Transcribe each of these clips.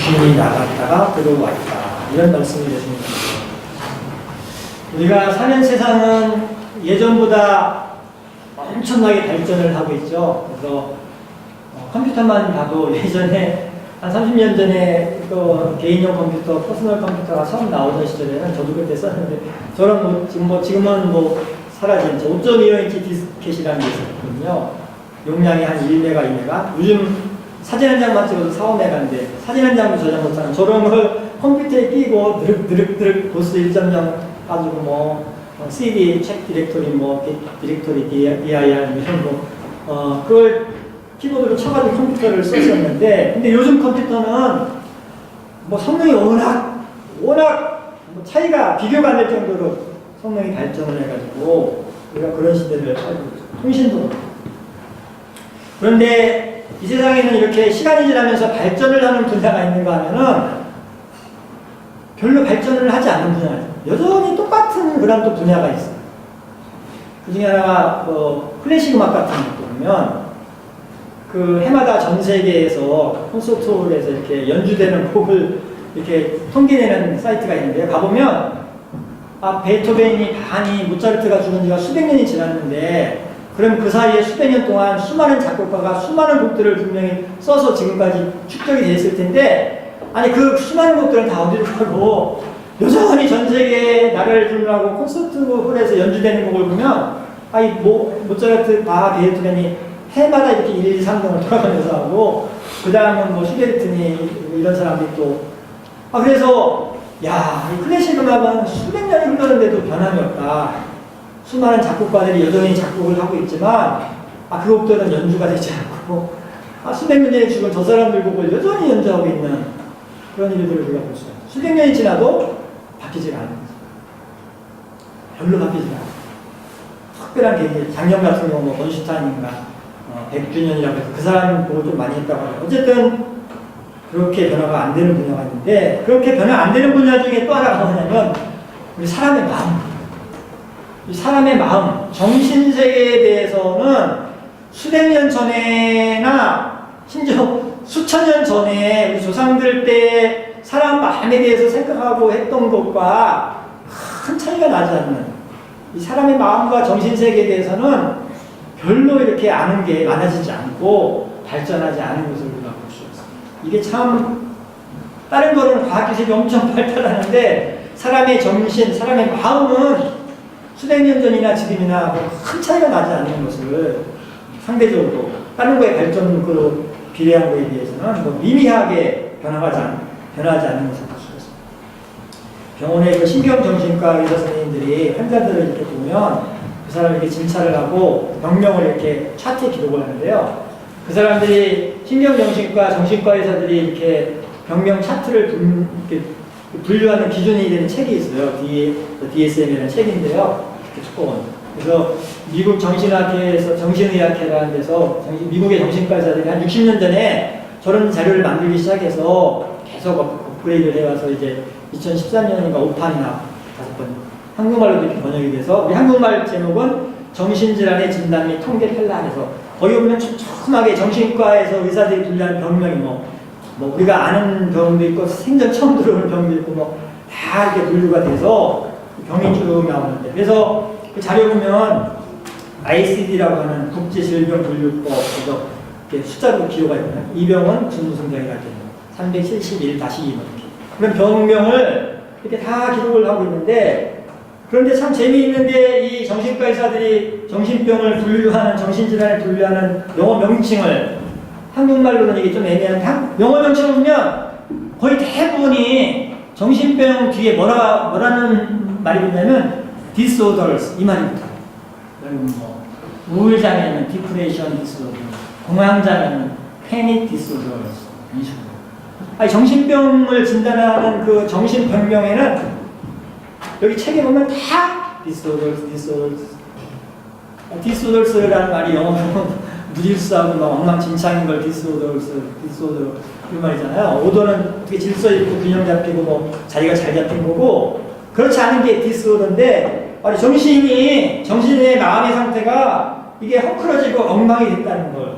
귀신이 나갔다가 들어와 있다. 이런 말씀이 되십니다. 우리가 사는 세상은 예전보다 엄청나게 발전을 하고 있죠. 그래서 컴퓨터만 봐도 예전에 한 30년 전에 그 개인용 컴퓨터, 퍼스널 컴퓨터가 처음 나오던 시절에는 저도 그때 썼는데 저런 지금은 사라진 5.25인치 디스켓이라는 게 있었거든요. 용량이 한 1메가, 2메가. 요즘 사진 한 장만 찍어도 4, 5메가인데 사진 한 장도 저장 못하는 저런 걸 컴퓨터에 끼고 드륵 보스 1.0 가지고 CD, 책 디렉토리, 디렉토리, DIR 이런 그걸 키보드로 쳐가지고 컴퓨터를 썼었는데, 근데 요즘 컴퓨터는 성능이 워낙 차이가 비교가 안 될 정도로 성능이 발전을 해가지고 우리가 그런 시대를 살고 있죠. 통신도. 그런데 이 세상에는 이렇게 시간이 지나면서 발전을 하는 분야가 있는가 하면은 별로 발전을 하지 않는 분야가 있어요. 여전히 똑같은 그런 또 분야가 있어요. 그 중에 하나가 클래식 음악 같은 것도 보면 그 해마다 전 세계에서 콘서트홀에서 이렇게 연주되는 곡을 이렇게 통계내는 사이트가 있는데 가보면 베토벤이 반이 모차르트가 죽은 지가 수백 년이 지났는데 그럼 그 사이에 수백 년 동안 수많은 작곡가가 수많은 곡들을 분명히 써서 지금까지 축적이 되어 있을 텐데 아니 그 수많은 곡들은 다 어디로 가고 여전히 전 세계에 나라를 부르라고 콘서트홀에서 연주되는 곡을 보면 모차르트, 베토벤이 해마다 이렇게 1, 2, 3등을 돌아가면서 하고 그 다음은 슈베르트니 이런 사람들이 또 그래서 이 클래식 음악은 수백 년이 흘렀는데도 변함이 없다. 수많은 작곡가들이 여전히 작곡을 하고 있지만 그 곡들은 연주가 되지 않고 수백 년에 죽은 저 사람들 곡을 여전히 연주하고 있는 그런 일들을 우리가 볼 수 있어요. 수백 년이 지나도 바뀌지가 않는 거죠. 별로 바뀌지가 않아요. 특별한 계기, 작년 같은 경우 번슈타인인가 100주년이라고 해서 그 사람 보고 좀 많이 했다고 해요. 어쨌든 그렇게 변화가 안 되는 분야가 있는데 그렇게 변화 안 되는 분야 중에 또 하나가 뭐냐면 우리 사람의 마음. 이 사람의 마음, 정신세계에 대해서는 수백 년 전에나 심지어 수천 년 전에 우리 조상들 때 사람 마음에 대해서 생각하고 했던 것과 큰 차이가 나지 않는 이 사람의 마음과 정신세계에 대해서는 별로 이렇게 아는 게 많아지지 않고 발전하지 않은 것을 우리가 볼 수 있습니다. 이게 참 다른 거는 과학기술이 엄청 발달하는데 사람의 정신, 사람의 마음은 수백 년 전이나 지금이나 큰 차이가 나지 않는 것을 상대적으로 다른 거에 발전으로 비례한 거에 비해서는 미미하게 변하지 않는 것을 볼 수 있습니다. 병원의 신경정신과 의사 선생님들이 환자들을 이렇게 보면 그 사람을 이렇게 진찰을 하고 병명을 이렇게 차트에 기록을 하는데요. 그 사람들이 신경정신과 정신과 의사들이 이렇게 병명 차트를 분류하는 기준이 되는 책이 있어요. DSM이라는 책인데요. 그래서 미국 정신의학회라는 데서 미국의 정신과 의사들이 한 60년 전에 저런 자료를 만들기 시작해서 계속 업그레이드를 해와서 이제 2013년인가 5판이나 5번 한국말로도 이렇게 번역이 돼서 우리 한국말 제목은 정신질환의 진단 및 통계 편란에서 거기 보면 촘촘하게 정신과에서 의사들이 분류한 병명이 우리가 아는 병도 있고 생전 처음 들어오는 병도 있고 다 이렇게 분류가 돼서 병이 쭉 나오는데 그래서 그 자료 보면 ICD라고 하는 국제질병분류법 그래서 이렇게 숫자로 기호가 있거든요. 이 병은 중무성장이라고 됩니다. 371-2 이렇게 그런 병명을 이렇게 다 기록을 하고 있는데 그런데 참 재미있는데 이 정신과 의사들이 정신병을 분류하는 정신질환을 분류하는 영어 명칭을 한국말로는 이게 좀 애매한데 영어 명칭을 보면 거의 대부분이 정신병 뒤에 뭐라는 말이 있냐면 disorders 이 말이 붙어요. 우울장애는 depression disorder, 공황장애는 panic disorders 이 식으로. 정신병을 진단하는 그 정신병명에는 여기 책에 보면 다 disorders라는 말이 영어로 무질서하고 엉망진창인 걸 disorder 이 말이잖아요. 오더는 어떻게 질서 있고 균형 잡히고 자리가 잘 잡힌 거고 그렇지 않은 게 디스오더인데 정신의 마음의 상태가 이게 헝클어지고 엉망이 됐다는 걸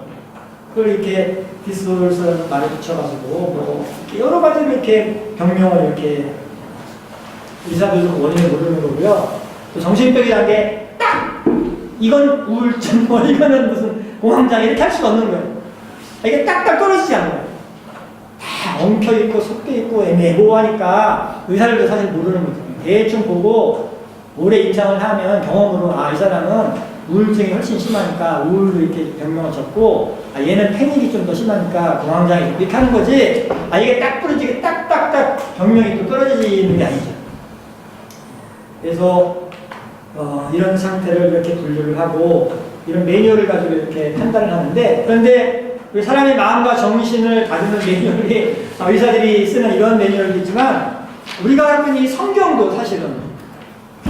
그걸 이렇게 디스오더스 말을 붙여가지고 뭐 여러 가지로 이렇게 병명을 이렇게 의사들도 원인을 모르는 거고요. 또 정신병이라는 게 딱 이건 우울증, 뭐 이거는 무슨 공황장 이렇게 할 수가 없는 거예요. 이게 딱딱 떨어지지 않아요. 다 엉켜 있고 섞여 있고 애매모호하니까 의사들도 사실 모르는 거죠. 대충 보고 오래 임상을 하면 경험으로 이 사람은 우울증이 훨씬 심하니까 우울로 이렇게 병명을 적고 얘는 패닉이 좀 더 심하니까 공황장애 이렇게 하는 거지 이게 딱 부러지게 딱딱딱 병명이 또 떨어지는 게 아니죠. 그래서 이런 상태를 이렇게 분류를 하고 이런 매뉴얼을 가지고 이렇게 판단을 하는데 그런데 우리 사람의 마음과 정신을 다루는 매뉴얼이 의사들이 쓰는 이런 매뉴얼도 있지만 우리가 갖고 있는 이 성경도 사실은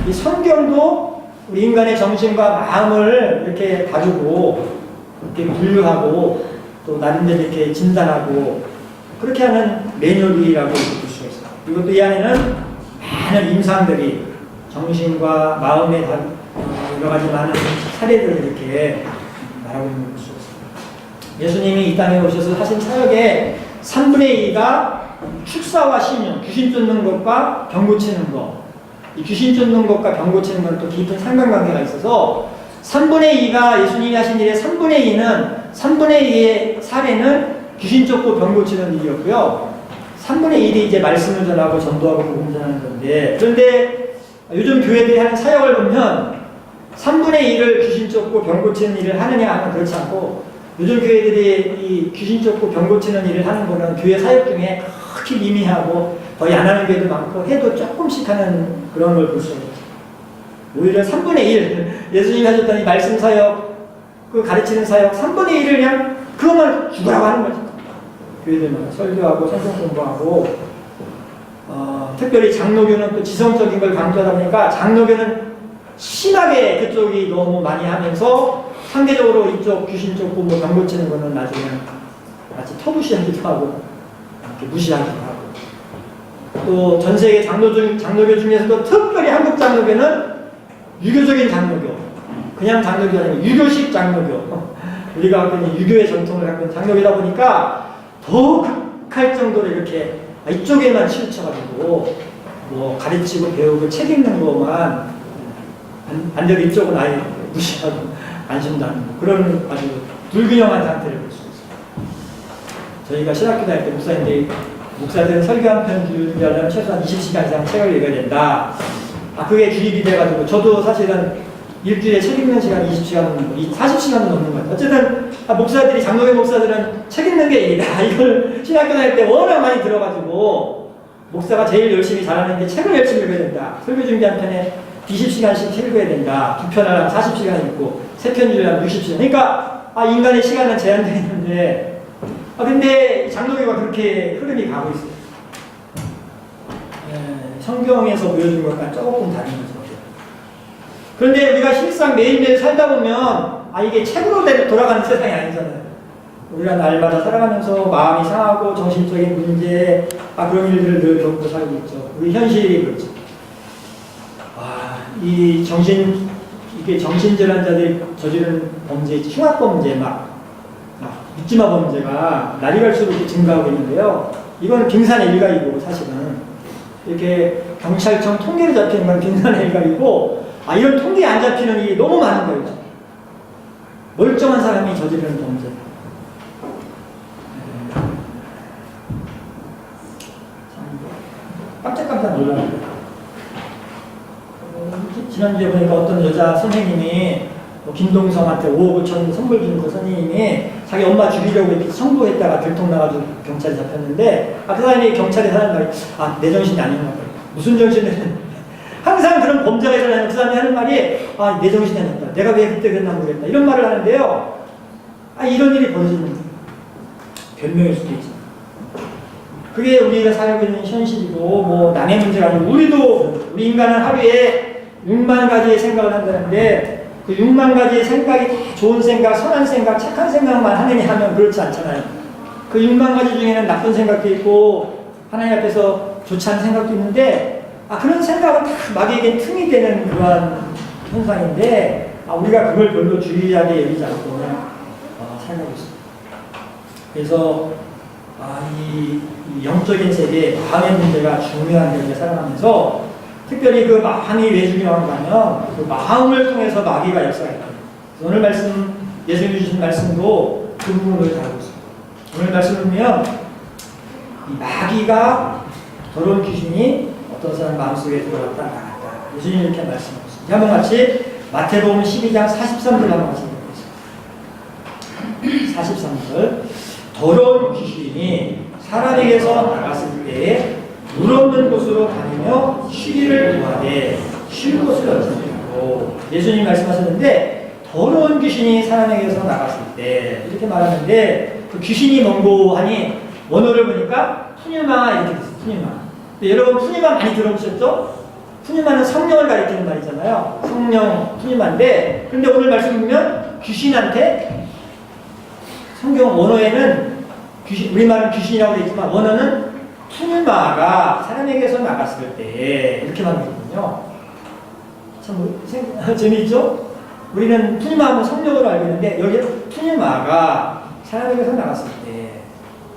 이 성경도 우리 인간의 정신과 마음을 이렇게 다루고 이렇게 분류하고 또 나름대로 이렇게 진단하고 그렇게 하는 매뉴얼이라고 볼 수가 있어요. 이것도 이 안에는 많은 임상들이 정신과 마음의 여러 가지 많은 사례들을 이렇게 말하고 있는 걸 수가 있습니다. 예수님이 이 땅에 오셔서 하신 사역의 3분의 2가 축사와 신용, 귀신 쫓는 것과 병 고치는 것. 이 귀신 쫓는 것과 병 고치는 건 또 깊은 상관관계가 있어서 3분의 2가 예수님이 하신 일의 3분의 2는 3분의 2의 사례는 귀신 쫓고 병 고치는 일이었고요. 3분의 1이 이제 말씀을 전하고 전도하고 복음 전하는 건데 그런데 요즘 교회들이 하는 사역을 보면 3분의 1을 귀신 쫓고 병 고치는 일을 하느냐 하면 그렇지 않고 요즘 교회들이 이 귀신 쫓고 병 고치는 일을 하는 거는 교회 사역 중에 그렇게 미미하고 거의 안 하는 교회도 많고 해도 조금씩 하는 그런 걸 볼 수 있어요. 오히려 3분의 1 예수님이 하셨던 이 말씀 사역 그 가르치는 사역 3분의 1을 그냥 그것만 죽으라고 하는 거죠. 교회들마다 설교하고 성경 공부하고 특별히 장로교는 또 지성적인 걸 강조하다 보니까 장로교는 심하게 그쪽이 너무 많이 하면서 상대적으로 이쪽 귀신 쫓고 뭐 병 고치는 거는 나중에 마치 터부시하기도 하고 이렇게 무시하기도 하고 또 전 세계 장로교 중에서도 특별히 한국 장로교는 유교적인 장로교 그냥 장로교 아니고 유교식 장로교 우리가 갖고 있는 유교의 전통을 갖고 있는 장로교다 보니까 더 극할 정도로 이렇게 이쪽에만 치우쳐가지고 뭐 가르치고 배우고 책 읽는 것만 반대로 이쪽은 아예 무시하고 안심다는 그런 아주 불균형한 상태를 볼 수 있습니다. 저희가 신학교 다닐 때 목사들은 설교 한 편 준비하려면 최소한 20시간 이상 책을 읽어야 된다. 그게 주입이 돼가지고 저도 사실은 일주일에 책 읽는 시간이 20시간, 40시간은 넘는 것 같아요. 어쨌든 목사들이 장로교 목사들은 책 읽는 게 일이다. 이걸 신학교 다닐 때 워낙 많이 들어가지고 목사가 제일 열심히 잘하는 게 책을 열심히 읽어야 된다. 설교 준비 한 편에 20시간씩 책 읽어야 된다. 2편을 하면 40시간 읽고 3편 주려면 60시간. 그러니까 인간의 시간은 제한되어 있는데 근데 장로교가 그렇게 흐름이 가고 있어요. 성경에서 보여준 것과 조금 다른 거죠. 그런데 우리가 실상 매일매일 살다 보면 이게 책으로 돌아가는 세상이 아니잖아요. 우리가 날마다 살아가면서 마음이 상하고 정신적인 문제 그런 일들을 늘 겪고 살고 있죠. 우리 현실이 그렇죠. 이게 정신질환자들이 저지른 범죄, 흉악범죄 묻지마 범죄가 날이 갈수록 이렇게 증가하고 있는데요. 이건 빙산의 일각이고 사실은 이렇게 경찰청 통계로 잡히는 건 빙산의 일각이고 이런 통계에 안 잡히는 일이 너무 많은 거예요. 멀쩡한 사람이 저지르는 범죄. 깜짝깜짝 놀랐어요. 지난주에 보니까 어떤 여자 선생님이 김동성한테 5억 5천 선물 준 그 선생님이 자기 엄마 죽이려고 이렇게 청구했다가 들통나가지고 경찰에 잡혔는데 그 사람이 경찰에 하는 말이 내 정신이 아닌 것 같아요. 무슨 정신을 항상 그런 범죄가 일어나는 그 사람이 하는 말이 내 정신이 아니다. 내가 왜 그때 그랬나 모르겠다. 이런 말을 하는데요. 이런 일이 벌어지는 거예요. 변명일 수도 있죠. 그게 우리가 살고 있는 현실이고 남의 문제가 아니고 우리 인간은 하루에 6만 가지의 생각을 한다는데 그 6만 가지의 생각이 다 좋은 생각, 선한 생각, 착한 생각만 하느냐 하면 그렇지 않잖아요. 그 6만 가지 중에는 나쁜 생각도 있고 하나님 앞에서 좋지 않은 생각도 있는데 그런 생각은 다 마귀에게 틈이 되는 그러한 현상인데 우리가 그걸 별로 주의하게 여기지 않고 그냥 살고 있습니다. 그래서 이 영적인 세계, 마음의 문제가 중요한 데를 살아가면서 특별히 그 마음이 왜 중요한가 하면 그 마음을 통해서 마귀가 역사했다. 오늘 말씀, 예수님이 주신 말씀도 그 부분을 다루고 있습니다. 오늘 말씀을 보면 이 마귀가 더러운 귀신이 어떤 사람 마음속에 들어갔다 나갔다. 예수님이 이렇게 말씀하고 있습니다. 한번 같이 마태복음 12장 43절 한번 같이 읽어보겠습니다. 43절. 더러운 귀신이 사람에게서 나갔을 때에 물 없는 곳으로 다니며 쉬기를 구하되 쉴 곳을 얻지 못하고, 예수님이 말씀하셨는데 더러운 귀신이 사람에게서 나갔을 때 이렇게 말하는데, 그 귀신이 뭔고 하니 원어를 보니까 푸뉴마 이렇게 됐어요. 푸뉴마. 여러분 푸뉴마 많이 들어보셨죠? 푸뉴마는 성령을 가리키는 말이잖아요. 성령 푸뉴마인데, 그런데 오늘 말씀 보면 귀신한테, 성경 원어에는 귀신, 우리말은 귀신이라고 되어 있지만 원어는 푸뉴마가 사람에게서 나갔을 때 이렇게 말하거든요. 참 재미있죠? 우리는 푸뉴마하면 성령으로 알고 있는데 여기 푸뉴마가 사람에게서 나갔을 때,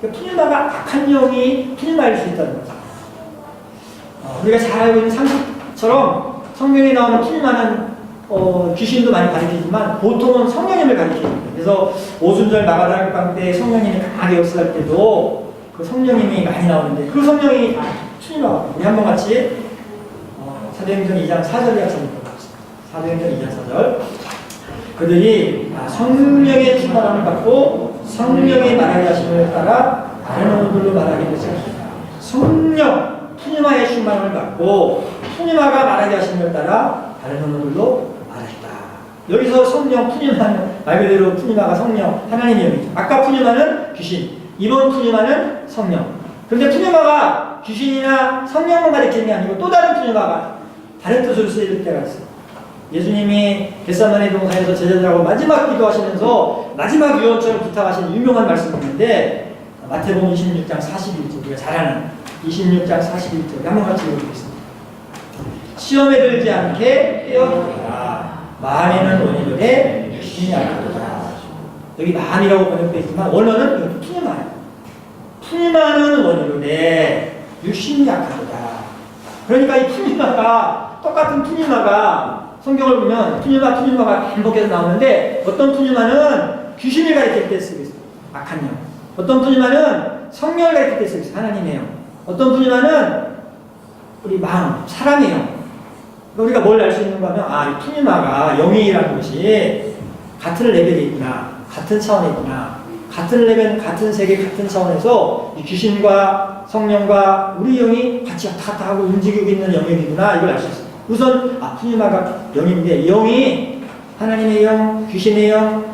그 푸뉴마가 악한 영이 푸뉴마일 수 있다는 거죠. 우리가 잘 알고 있는 상식처럼 성경에 나오는 푸뉴마는 귀신도 많이 가리키지만 보통은 성령님을 가리킵니다. 그래서 오순절 마가다락방 때 성령님이 강하게 역사할 때도 그 성령님이 많이 나오는데 그 성령이 다 푸뉴마가, 우리 한번 같이 사도행전 2장 4절 약속을 보겠습니다. 사도행전 2장 4절. 그들이 성령의 충만함을 받고 성령의 말하게 하심을 따라 다른 언어들로 말하게 되었습니다. 성령 푸뉴마의 충만함을 받고 푸뉴마가 말하게 하심을 따라 다른 언어들로 말했다. 여기서 성령 푸뉴마는 말 그대로 푸뉴마가 성령 하나님의 영이죠. 아까 푸뉴마는 귀신, 이번 푸뉴마는 성령. 그런데 푸뉴마가 귀신이나 성령을 가리키는 게 아니고 또 다른 푸뉴마가 다른 뜻으로 쓰일 때가 있어요. 예수님이 겟세마네 동산에서 제자들하고 마지막 기도하시면서 마지막 유언처럼 부탁하신 유명한 말씀이 있는데, 마태복음 26장 41절, 우리가 잘 아는 26장 41절 한번 같이 읽어보겠습니다. 시험에 들지 않게 떼어주라. 마음에는 원이로되 육신이 약하도다. 여기 마음이라고 번역되어 있지만 원어는 푸뉴마예요. 푸뉴마는 원이로되 육신이 약하도다. 그러니까 이 푸뉴마가, 똑같은 푸뉴마가 성경을 보면 푸뉴마가 반복해서 나오는데, 어떤 푸뉴마는 귀신을 가리킬 때 쓰고 있어요. 악한 영. 어떤 푸뉴마는 성령을 가리킬 때 쓰고 있어요. 하나님의 영. 어떤 푸뉴마는 우리 마음, 사람의 영. 우리가 뭘 알 수 있는가 하면, 이 푸뉴마가 영이라는 것이 같은 레벨에 있구나, 같은 차원에 있구나, 같은 레벨, 같은 세계, 같은 차원에서 이 귀신과 성령과 우리 영이 같이 왔다 갔다 하고 움직이고 있는 영역이구나, 이걸 알 수 있어요. 우선 푸뉴마가 영인데, 영이 하나님의 영, 귀신의 영,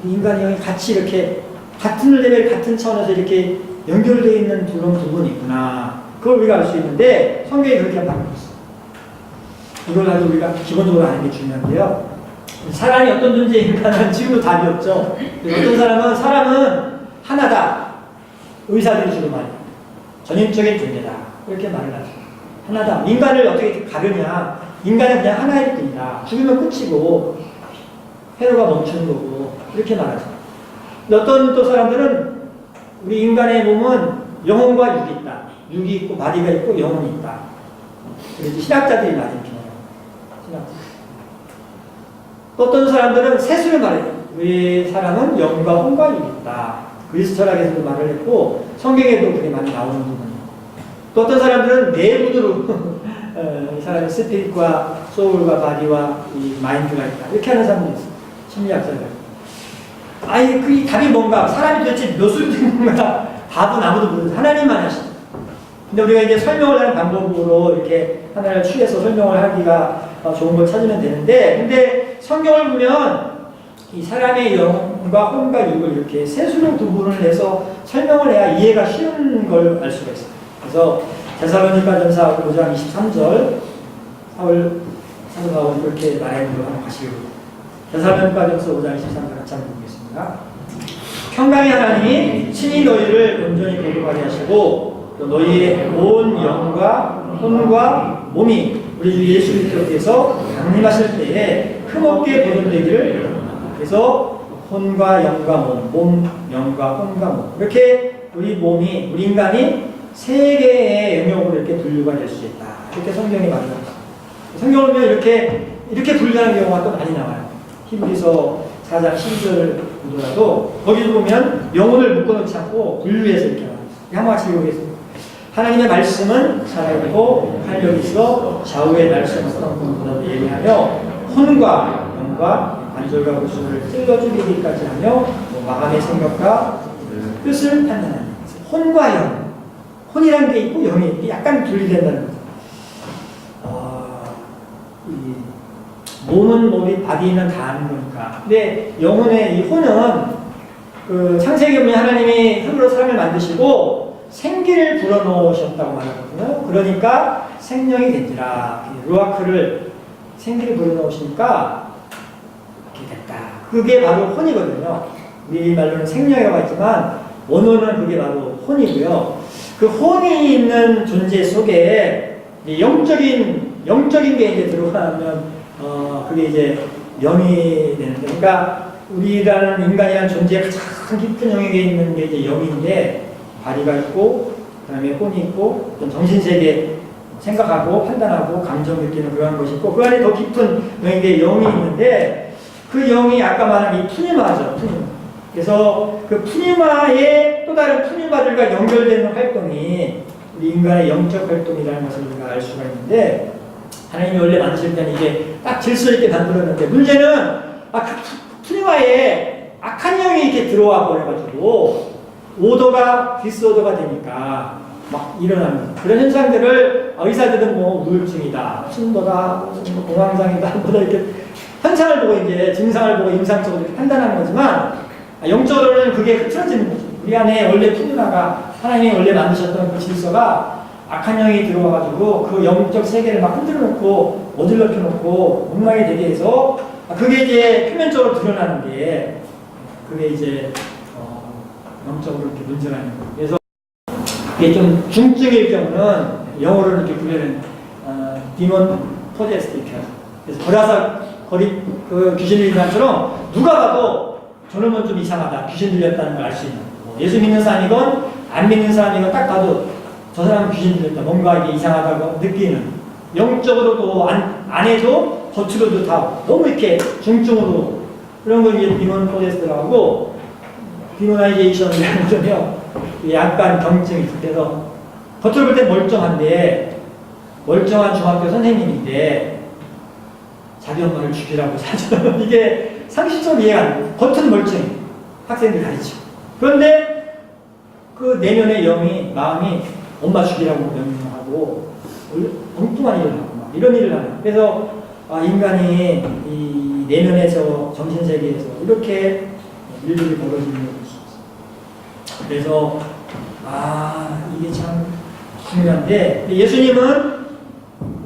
인간의 영이 같이 이렇게 같은 레벨, 같은 차원에서 이렇게 연결되어 있는 그런 부분이 있구나, 그걸 우리가 알 수 있는데 성경이 그렇게 말하고 있어요. 이걸 가지고 우리가 기본적으로 아는 게 중요한데요. 사람이 어떤 존재인가는 지금도 답이 없죠. 어떤 사람은 하나다, 의사들이 주로 말해요. 전인적인 존재다, 이렇게 말을 하죠. 하나다. 인간을 어떻게 가르냐? 인간은 그냥 하나일 뿐이다. 죽으면 끝이고 회로가 멈추는 거고, 이렇게 말하죠. 근데 어떤 또 사람들은 우리 인간의 몸은 영혼과 육이 있다. 육이 있고 바디가 있고 영혼이 있다. 그래서 신학자들이 많이 이렇게 말해요. 또 어떤 사람들은 세수를 말해요. 우리 사람은 영과 혼과 육이 있다. 그리스 철학에서도 말을 했고 성경에도 그게 많이 나오는 부분이에요. 또 어떤 사람들은 내분으로 이 사람의 스피릿과 소울과 바디와 이 마인드가 있다, 이렇게 하는 사람들이 있어요. 심리학자들. 그 답이 뭔가, 사람이 도대체 몇 수를 된 건가, 답은 아무도 모르죠. 하나님만 하시죠. 근데 우리가 이제 설명을 하는 방법으로 이렇게 하나를 취해서 설명을 하기가 좋은 걸 찾으면 되는데, 근데 성경을 보면 이 사람의 영과 혼과 육을 이렇게 세수로 구분을 해서 설명을 해야 이해가 쉬운 걸 알 수가 있어요. 그래서 데살로니가전서 5장 23절, 사도 바울이 그렇게 말하는 걸 한번 같이 읽어요. 데살로니가전서 5장 23절 같이 한번 보겠습니다. 평강의 하나님이 친히 너희를 온전히 거룩하게 하시고 또 너희의 온 영과 혼과 몸이 우리 주 예수 그리스도께서 강림하실 때에 흠없게 보존되기를. 그래서 혼과 영과 몸, 영과 혼과 몸. 이렇게 우리 몸이, 우리 인간이 세 개의 영역으로 이렇게 분류가 될 수 있다. 이렇게 성경이 말합니다. 성경을 보면 이렇게 분류하는 경우가 또 많이 나와요. 히브리서 4장 12절을 보더라도 거기도 보면 영혼을 묶어놓지 않고 분류해서 이렇게 나와요. 한번 같이 읽어보겠습니다. 하나님의 말씀은 살아있고 활력이 있어 좌우의 날선 어떤 것보다도 예리하며 혼과 영과 관절과 구슬을 찔러 죽이기까지 하며 마음의 생각과 뜻을 판단하는 혼과 영. 혼이라는 게 있고 영이 있고 약간 분리된다는 거죠. 이 몸은 몸이 바디는 다 아는 거니까. 근데 영혼의 이 혼은 그 창세기 보면 하나님이 흙으로 사람을 만드시고 생기를 불어넣으셨다고 말하거든요. 그러니까 생명이 된지라. 루아크를 생기를 불어넣으시니까 이렇게 됐다. 그게 바로 혼이거든요. 우리 말로는 생명이라고 했지만 원어는 그게 바로 혼이고요. 그 혼이 있는 존재 속에 영적인 게 이제 들어가면 그게 이제 영이 되는데, 그러니까 우리라는 인간이라는 존재의 가장 깊은 영역에 있는 게 이제 영인데, 바디가 있고 그다음에 혼이 있고 정신세계 생각하고 판단하고 감정 느끼는 그런 것이 있고 그 안에 더 깊은 영역에 영이 있는데 그 영이 아까 말한 이 푸니마죠. 푸니마. 그래서 그 푸니마의 또 다른 푸니마들과 연결되는 활동이 우리 인간의 영적 활동이라는 것을 우리가 알 수가 있는데, 하나님이 원래 만드실 때는 이게 딱 질서 있게 만들었는데, 문제는 그 푸니마에 악한 영이 이렇게 들어와 버려가지고 오더가 디스오더가 되니까 막 일어나는 거예요. 그런 현상들을 의사들은 뭐 우울증이다, 충도다, 공황장애다, 뭐다 이렇게 현상을 보고 이제 증상을 보고 임상적으로 이렇게 판단하는 거지만, 영적으로는 그게 흐트러지는 거죠. 우리 안에 원래 푸니마가 하나님이 원래 만드셨던 그 질서가 악한 영이 들어와가지고 그 영적 세계를 막 흔들어 놓고 어질러 펴놓고 엉망이 되게 해서 그게 이제 표면적으로 드러나는데, 그게 이제 영적으로 이렇게 문제가 있는 거예요. 그래서 이게 좀 중증일 경우는 영어로는 이렇게 부르는 디몬 포제스트 이렇게 하죠. 그래서 그 귀신 들린 사람처럼 누가 봐도 저놈은 좀 이상하다, 귀신 들렸다는 걸 알 수 있는 거예요. 예수 믿는 사람이건 안 믿는 사람이건 딱 봐도 저 사람은 귀신 들렸다, 뭔가 이게 이상하다고 느끼는, 영적으로도 안 해도 겉으로도 다 너무 이렇게 중증으로, 그런 걸 이제 디몬 포제스트라고 하고, 디모나이제이션이라는 거죠. 약간 경증이 있어요. 그래서 겉으로 볼 때 멀쩡한데, 멀쩡한 중학교 선생님인데 자기 엄마를 죽이라고 사죠. 이게 상식적으로 이해가 안 돼요. 겉은 멀쩡해, 학생들 가르치고. 그런데 그 내면의 영이, 마음이 엄마 죽이라고 명령하고 엉뚱한 일을 하고 막 이런 일을 하는. 그래서 인간이 이 내면에서 정신세계에서 이렇게 일들이 벌어지는 거죠. 그래서 이게 참 중요한데, 예수님은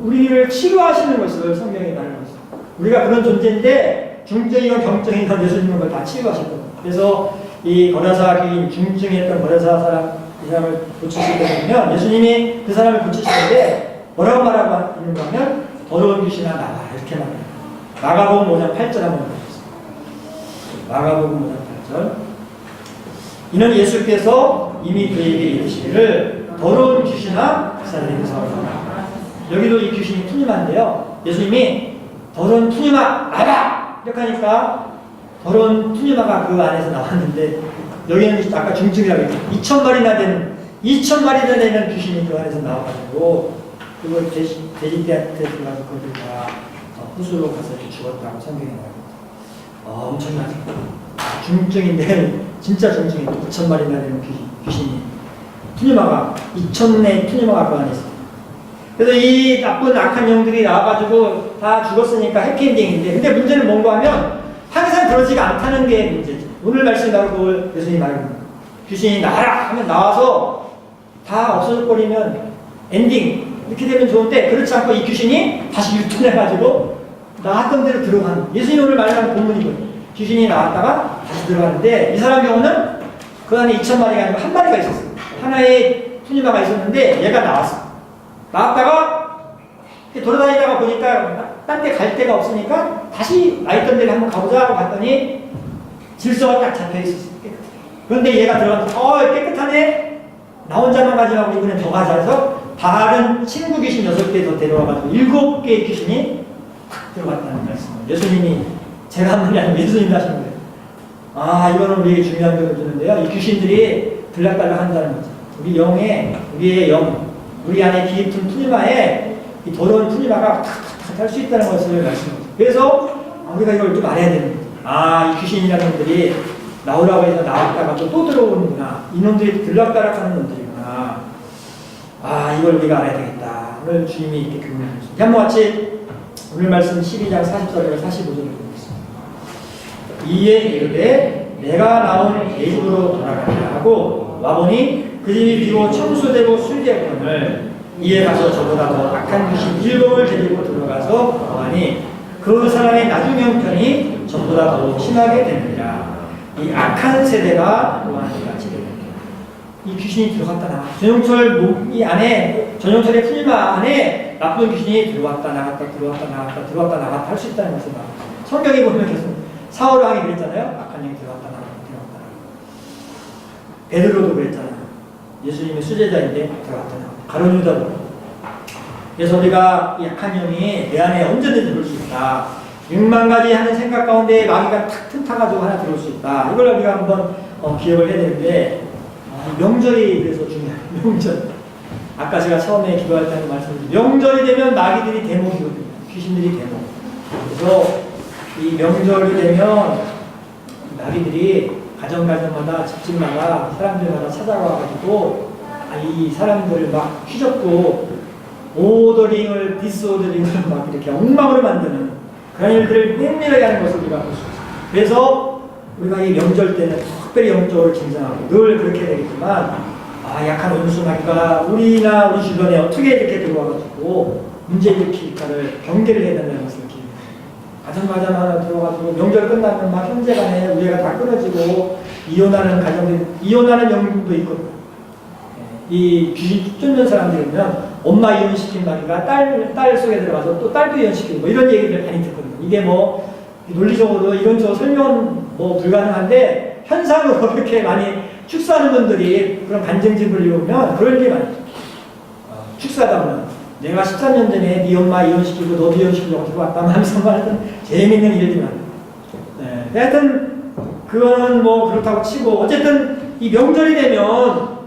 우리를 치료하시는 것을 성경에 말하고 있어요. 우리가 그런 존재인데 중증이건 경증이건 예수님은 그걸 다 치료하셨거든요. 그래서 이 거라사 귀인, 중증이었던 거라사 사람, 이 사람을 고치실 때 보면 예수님이 그 사람을 고치시는데 뭐라고 말하고 있는가 하면 더러운 귀신아 나와, 이렇게 말해요. 마가복음 5장 8절 한번 보겠습니다. 마가복음 5장 8절. 이는 예수께서 이미 그에게 이르시기를 더러운 귀신아 그 사람에게서 나오라. 여기도 이 귀신이 푸니마인데요, 예수님이 더러운 푸니마 나라! 이렇게 하니까 더러운 푸니마가 그 안에서 나왔는데, 여기는 아까 중증이라고 했죠. 2,000마리나 되는 귀신이 그 안에서 나와가지고 그걸 돼지떼한테 들어가서 그들 다 후술로 가서 죽었다고 성경에 나옵니다. 엄청나죠. 중증인데, 진짜 중증인데 2,000마리나 되는 귀신이, 푸니마가 2,000의 푸니마가 그 안에 있어요. 그래서 이 나쁜 악한 영들이 나와가지고 다 죽었으니까 해피엔딩인데, 근데 문제는 뭔가 하면 항상 그러지가 않다는 게 문제죠. 오늘 말씀이 바로 그걸 예수님이 말합니다. 귀신이 나와라 하면 나와서 다 없어져버리면 엔딩 이렇게 되면 좋은데, 그렇지 않고 이 귀신이 다시 유턴해가지고 나왔던 대로 들어가는, 예수님이 오늘 말하는 본문이거든요. 귀신이 나왔다가 다시 들어가는데, 이 사람 경우는 그 안에 2,000마리가 아니고 한 마리가 있었어요. 하나의 푸니마가 있었는데 얘가 나왔어. 나왔다가 돌아다니다가 보니까 딴 데 갈 데가 없으니까 다시 나 있던 데를 한번 가보자 하고 갔더니 질서가 딱 잡혀 있었어요. 깨끗하게. 그런데 얘가 들어가서 깨끗하네. 나 혼자만 가지 말고 이번엔 더 가자 해서 다른 친구 귀신 6개 더 데려와가지고 7개의 귀신이 탁 들어갔다는 말씀을 예수님이 제가 한 말이 아니고 예수님이 하신 거예요. 아, 이거는 우리에게 중요한 걸 주는데요. 이 귀신들이 들락달락 한다는 거죠. 우리의 영, 우리 안에 깊은 푸니마에 이 더러운 푸니마가 탁탁탁 할 수 있다는 것을 말씀하죠. 그래서 우리가 이걸 좀 알아야 되는 거죠. 아, 이 귀신이라는 놈들이 나오라고 해서 나왔다가 또 들어오는구나. 이놈들이 들락달락하는 놈들이구나. 아, 이걸 우리가 알아야 되겠다. 오늘 주님이 이렇게 교훈을 주셨습니다. 한번 같이 오늘 말씀 12장 44절과 45절을 보겠습니다. 이에 이르되 내가 나온 내 집으로 돌아가라 하고 와보니 그 집이 비고 청소되고 술되었거늘 이에 가서 저보다 더 악한 귀신 7을 데리고 들어가서 보아하니 그 사람의 나중 형편이 전보다 더 심하게 되느니라. 이 악한 세대가 노아니가 지배됩니다. 이 귀신이 들어갔다 나갔다. 전용철의 풀마 안에 나쁜 귀신이 들어왔다 나갔다 할 수 있다는 것을 말합니다. 성경에 보면 계속 사울왕이 그랬잖아요. 악한 영이 들어왔다 나갔다. 베드로도 그랬잖아요. 예수님의 수제자인데 들어왔다 나갔다. 가룟 유다도. 그래서 우리가 이 악한 영이 내 안에 언제든지 들어올 수 있다. 6만 가지 하는 생각 가운데 마귀가 탁 틈타가지고 하나 들어올 수 있다. 이걸 우리가 한번 기억을 해야 되는데 명절이 그래서 중요해요. 명절. 아까 제가 처음에 기도할 때 말씀드린 명절이 되면 마귀들이 대목이거든요. 귀신들이 대목. 그래서 이 명절이 되면 마귀들이 가정마다 집집마다 사람들마다 찾아와가지고 이 사람들을 막 휘젓고 오더링을 디스오더링을 막 이렇게 엉망으로 만드는 그런 일들을 맹렬하게 하는 것을 우리가 볼 수 있어요. 그래서 우리가 이 명절 때는 특별히 영적으로 긴장하고 늘 그렇게 되겠지만 약한 원수 마귀가 우리나 우리 주변에 어떻게 이렇게 들어와가지고 문제 일으킬까를 경계를 해야 된다는 것을 기억합니다. 가정마다 들어가지고 명절 끝나면 막 형제간에 우애가 다 끊어지고 이혼하는 가정들, 이혼하는 영웅도 있거든요. 이 귀신 쫓는 사람들이면 엄마 이혼시킨 마귀가 딸 속에 들어가서 또 딸도 이혼시키고 뭐 이런 얘기를 많이 듣거든요. 이게 뭐 논리적으로 이론적으로 설명은 뭐 불가능한데 현상으로 그렇게 많이 축사하는 분들이 그런 간증집을 읽으면 그런 게 많아요. 축사하다 보면 내가 13년 전에 네 엄마 이혼시키고 너도 이혼시키려고 들어왔다 하면서 말하는 재미있는 일들이 많아요. 네. 하여튼 그거는 뭐 그렇다고 치고 어쨌든 이 명절이 되면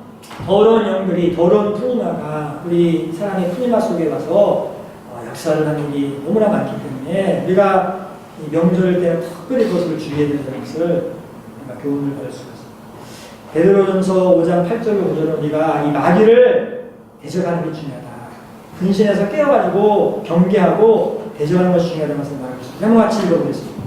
더러운 영들이 더러운 푸니마가 우리 사람의 푸니마 속에 와서 역사를 하는 일이 너무나 많기 때문에 우리가 이 명절 때 특별히 그것을 주의해야 된다는 것을 우리가 교훈을 받을 수가 있습니다. 베드로전서 5장 8절로 9절은 우리가 이 마귀를 대적하는 게 중요하다. 근신해서 깨어가지고 경계하고 대적하는 것이 중요하다는 것을 말하고 있습니다. 한번 같이 읽어보겠습니다.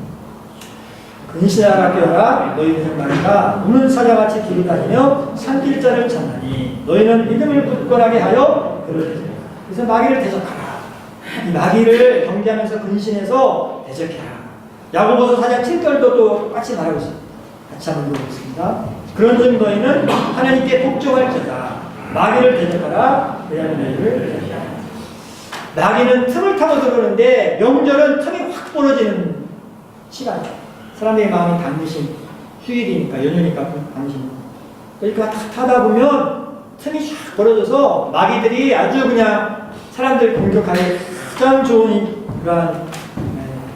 근신하라 깨어라 너희들은 마귀가 우는 사자같이 두루다니며 산길자를 찾나니 너희는 믿음을 굳건하게 하여 그를 대적하라. 그래서 마귀를 대적하라. 이 마귀를 경계하면서 근신해서 대적해라. 야고보서 4장 7절도 똑같이 말하고 있습니다. 같이 한번 읽어보겠습니다. 그런즉 너희는 하나님께 복종할 자다. 마귀를 대적하라. 왜냐하면 너희를 대적하라. 마귀는 틈을 타고 들어오는데 명절은 틈이 확 벌어지는 시간이에요. 사람의 마음이 당신, 휴일이니까, 연휴니까 당신. 그러니까 탁 타다 보면 틈이 쫙 벌어져서 마귀들이 아주 그냥 사람들 공격하기 가장 좋은 그러한,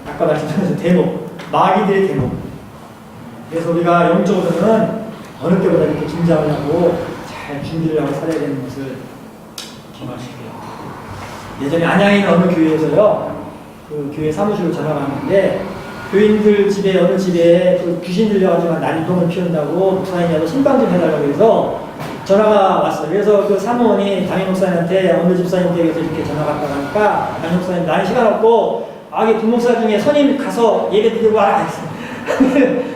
아까 말씀드린 대목, 마귀들의 대목. 그래서 우리가 영적으로는 어느 때보다 이렇게 긴장을 하고 잘 준비를 하고 살아야 되는 것을 기억하시고요. 예전에 안양에 있는 어느 교회에서요, 그 교회 사무실로 전화가 왔는데, 교인들 집에, 어느 집에 그 귀신 들려가지고 난동을 피운다고 목사님이라도 신방 좀 해달라고 해서 전화가 왔어요. 그래서 그 사무원이 담임 목사님한테 어느 집사님께서 이렇게 전화가 왔다고 하니까 담임 목사님 나는 시간 없고 이 부목사 중에 선임 가서 예배 드리고 와라 했어요.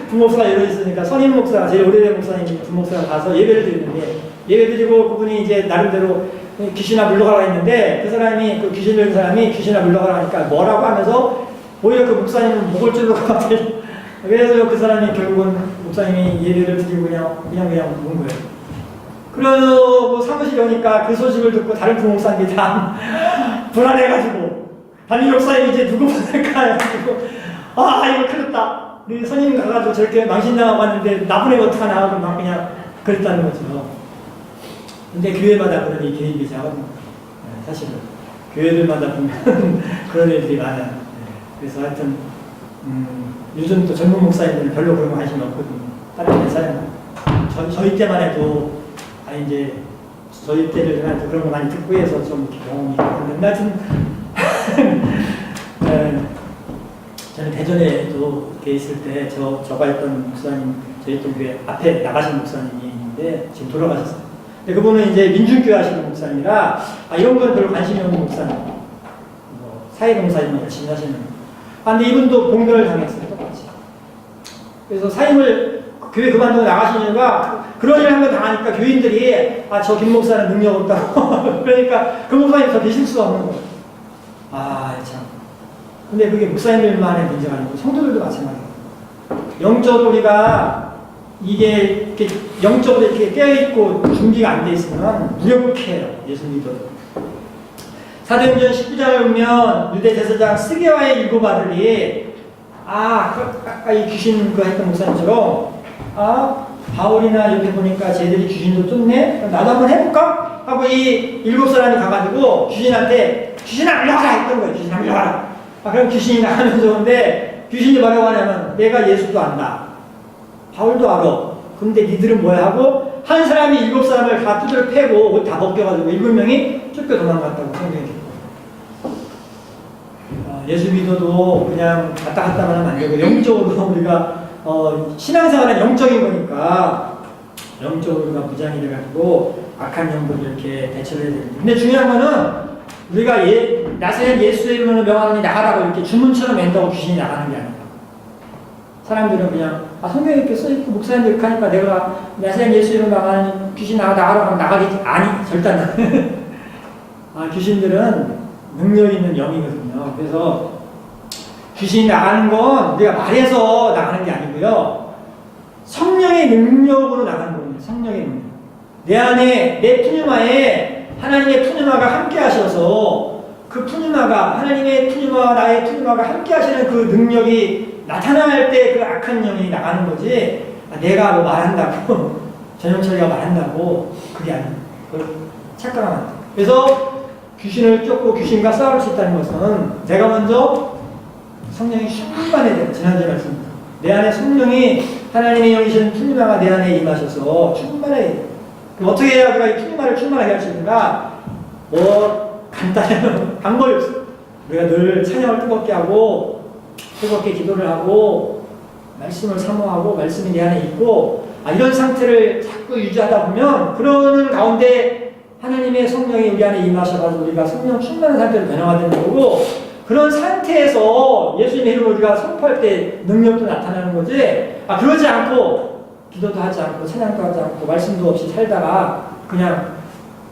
부목사가 여러 있으니까 선임 목사, 제일 오래된 목사님이 부목사가 가서 예배를 드리는데 예배 드리고 그분이 이제 나름대로 귀신아 물러가라 했는데 그 사람이, 그 귀신 들린 사람이 귀신아 물러가라 하니까 뭐라고 하면서 오히려 그 목사님은 목을 찔러 것 같아요. 그래서 그 사람이 결국은 목사님이 예배를 드리고 그냥 온 거예요. 그러고 사무실에 오니까 그 소식을 듣고 다른 부목사님이 다 불안해가지고 담임 목사님이 이제 누구 보낼까 해가지고 이거 큰일 났다. 우리 선임 가가지고 저렇게 망신당하고 왔는데 나쁜 애가 어떡하나 하고 막 그냥 그랬다는 거죠. 근데 교회마다 그런 이 개입이 작은 사실은 교회들마다 보면 그런 애들이 많아요. 그래서 하여튼 요즘 또 젊은 목사님들은 별로 그런 거 관심이 없거든요. 다른 회사는 저희 때만 해도 이제 저희 때를 또 그런 거 많이 듣고 해서 좀 경험이 있는데 하여튼 저는 대전에도 이렇게 있을 때 저가 있던 목사님, 저희 있던 교회 앞에 나가신 목사님이 있는데 지금 돌아가셨어요. 근데 그분은 이제 민중교회 하시는 목사님이라 이런 건 별로 관심이 없는 목사님, 사회봉사님 열심히 하시는. 근데 이분도 봉변을 당했어요, 똑같이. 그래서 사임을 교회 그만두고 나가신 이유가 그런 일 한 번 당하니까 교인들이 저 김 목사는 능력 없다고 그러니까 그 목사님 더 계실 수가 없는 거예요. 참. 근데 그게 목사님들만의 문제가 아니고 성도들도 마찬가지예요. 영적으로 우리가 이게 이렇게 영적으로 이렇게 깨어있고 준비가 안 돼 있으면 무력해요. 예수 믿어도. 사도행전 19장을 보면 유대 제사장 스게와의 일곱 아들이 아까 이 귀신 했던 목사님처럼 바울이나 이렇게 보니까 쟤들이 귀신도 쫓네? 나도 한번 해볼까? 하고 이 일곱 사람이 가가지고 귀신한테 귀신아 물러가라 했던 거예요. 귀신아 물러가라. 그럼 귀신이 나가면 좋은데 귀신이 뭐라고 하냐면 내가 예수도 안다. 바울도 알아. 근데 니들은 뭐야 하고 한 사람이 일곱 사람을 다 두드려 패고 옷 다 벗겨가지고 일곱 명이 쫓겨 도망갔다고 성경에 있고. 예수 믿어도 그냥 갔다 갔다만 하면 안 되고 영적으로 우리가 신앙생활은 영적인 거니까 영적으로 우리가 무장이 돼가지고 악한 영들을 이렇게 대처를 해야 되는데 근데 중요한 거는 우리가 나사렛 예수의 이름으로 명하노니 나가라고 이렇게 주문처럼 낸다고 귀신이 나가는 게 아니라 사람들은 그냥 성경에 이렇게 써있고 목사님들 이렇게 하니까 내가 나사렛 예수 이름으로 명하는 귀신 나가라고 하면 나가겠지? 아니 절대 안 나가. 귀신들은 능력 있는 영이거든요. 그래서 귀신이 나가는 건 우리가 말해서 나가는 게 아니고요. 성령의 능력으로 나가는 겁니다. 성령의 능력. 내 안에 내 푸뉴마에 하나님의 푸뉴마가 함께 하셔서 그 푸뉴마가 하나님의 푸뉴마와 나의 푸뉴마가 함께 하시는 그 능력이 나타날 때 그 악한 영이 나가는 거지 내가 뭐 말한다고 전영철이가 말한다고 그게 아니에요. 그걸 착각하면 안 돼요. 그래서 귀신을 쫓고 귀신과 싸울 수 있다는 것은 내가 먼저 성령이 충만해야 돼요. 지난주에 말씀드렸습니다. 내 안에 성령이 하나님의 영이신 푸뉴마가 내 안에 임하셔서 충만해야 돼요. 그럼 어떻게 해야 우리가 이 푸뉴마를 충만하게 할 수 있는가? 간단한 방법이 없어요. 우리가 늘 찬양을 뜨겁게 하고 뜨겁게 기도를 하고 말씀을 사모하고 말씀이 내 안에 있고 이런 상태를 자꾸 유지하다 보면 그러는 가운데 하나님의 성령이 우리 안에 임하셔가지고 우리가 성령 충만한 상태로 변화가 되는 거고 그런 상태에서 예수님의 이름으로 우리가 선포할 때 능력도 나타나는 거지 그러지 않고 기도도 하지 않고 찬양도 하지 않고 말씀도 없이 살다가 그냥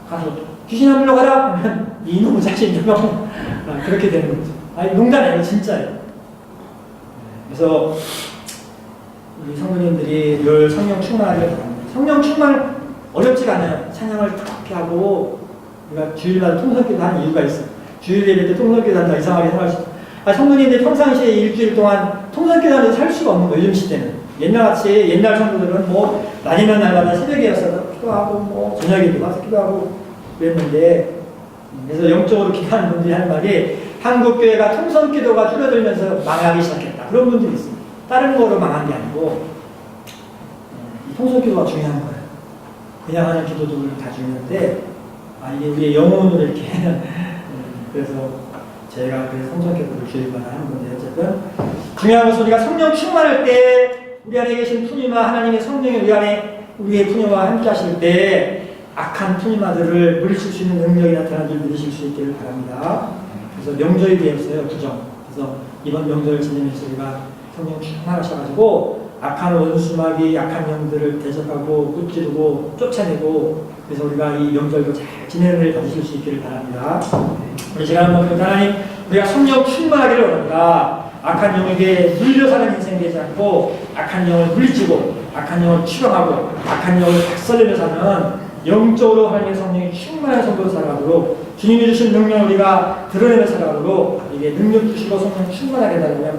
가서 귀신 안 물러가라 하면 이놈의 자식 그렇게 되는 거죠. 농담 아니에요. 진짜예요. 그래서 우리 성도님들이 늘 성령 충만하기를 바랍니다. 성령 충만 어렵지가 않아요. 찬양을 그렇게 하고 우리가 주일마다 통성기도 하는 이유가 있어요. 주일 예배 때 통성기도 한다 이상하게 생각할 수 있어요. 성도님들이 평상시에 일주일 동안 통성기도 하면서 살 수가 없는 거예요. 요즘 시대는. 옛날같이 옛날 성도들은 날이면 날마다 새벽에 와서 기도하고 저녁에도 와서 기도하고 그랬는데 그래서 영적으로 기도하는 분들이 하는 말이 한국교회가 통성기도가 줄어들면서 망하기 시작했다. 그런 분들이 있습니다. 다른 거로 망한 게 아니고 이 통성기도가 중요한 거예요. 그냥 하는 기도도 다 중요한데 이게 우리의 영혼을 이렇게 그래서 제가 그 성전기도를 주일마다 하는 건데 어쨌든 중요한 것은 우리가 성령 충만할 때 우리 안에 계신 푸니마 하나님의 성령이 우리 안에 우리의 푸니마와 함께 하실 때 악한 푸니마들을 물리칠 수 있는 능력이 나타나는 줄 믿으실 수 있기를 바랍니다. 그래서 명절이 되었어요. 부정. 그래서 이번 명절을 지내면서 우리가 성령 충만하셔가지고 악한 원수마귀, 악한 영들을 대적하고 꾸찌르고 쫓아내고 그래서 우리가 이 명절도 잘 지내는 일 받으실 수 있기를 바랍니다. 우리 제가 한번 하나님 우리가 성령 충만하기를 원합니다. 악한 영에게 눌려 사는 인생이 되지 않고 악한 영을 물리치고 악한 영을 추방하고 악한 영을 박살내며 사는 영적으로 하나님의 성령이 충만한 성도로 살아가도록 주님이 주신 능력을 우리가 드러내며 살아가도록 이게 능력 주시고 성령 충만하게 해달라고